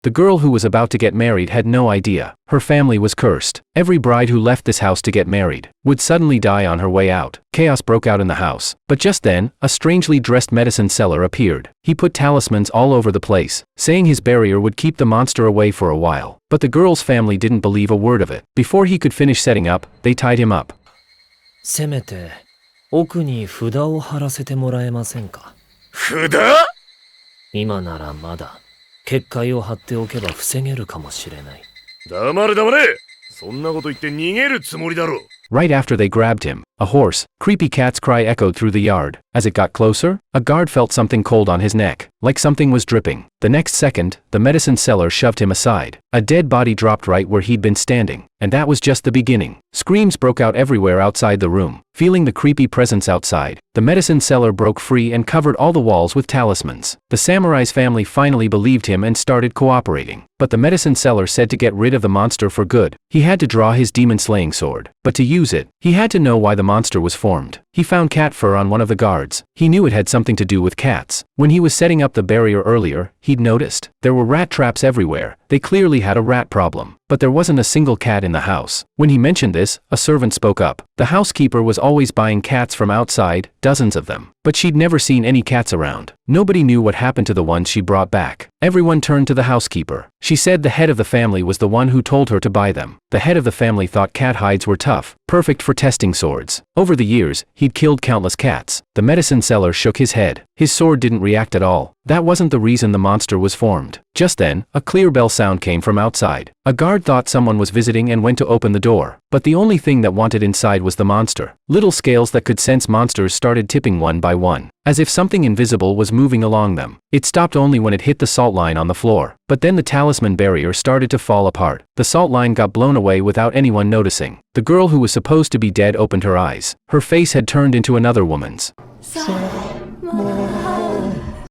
The girl who was about to get married had no idea. Her family was cursed. Every bride who left this house to get married would suddenly die on her way out. Chaos broke out in the house. But just then, a strangely dressed medicine seller appeared. He put talismans all over the place, saying his barrier would keep the monster away for a while. But the girl's family didn't believe a word of it. Before he could finish setting up, they tied him up. せめて奥に札を貼らせてもらえませんか。札？今ならまだ結界を貼っておけば防げるかもしれない。黙れ黙れ。そんなこと言って逃げるつもりだろ。Right after they grabbed him, a hoarse, creepy cat's cry echoed through the yard. As it got closer, a guard felt something cold on his neck, like something was dripping. The next second, the medicine seller shoved him aside. A dead body dropped right where he'd been standing, and that was just the beginning. Screams broke out everywhere outside the room. Feeling the creepy presence outside, the medicine seller broke free and covered all the walls with talismans. The samurai's family finally believed him and started cooperating. But the medicine seller said to get rid of the monster for good, he had to draw his demon-slaying sword. But to use it, he had to know why the monster was formed. He found cat fur on one of the guards. He knew it had something to do with cats. When he was setting up the barrier earlier, he'd noticed there were rat traps everywhere. They clearly had a rat problem. But there wasn't a single cat in the house. When he mentioned this, a servant spoke up. The housekeeper was always buying cats from outside, dozens of them. But she'd never seen any cats around. Nobody knew what happened to the ones she brought back. Everyone turned to the housekeeper. She said the head of the family was the one who told her to buy them. The head of the family thought cat hides were tough, perfect for testing swords. Over the years, he'd killed countless cats. The medicine seller shook his head. His sword didn't react at all. That wasn't the reason the monster was formed. Just then, a clear bell sound came from outside. A guard thought someone was visiting and went to open the door. But the only thing that wanted inside was the monster. Little scales that could sense monsters started tipping one by one, as if something invisible was moving along them. It stopped only when it hit the salt line on the floor. But then the talisman barrier started to fall apart. The salt line got blown away without anyone noticing. The girl who was supposed to be dead opened her eyes. Her face had turned into another woman's.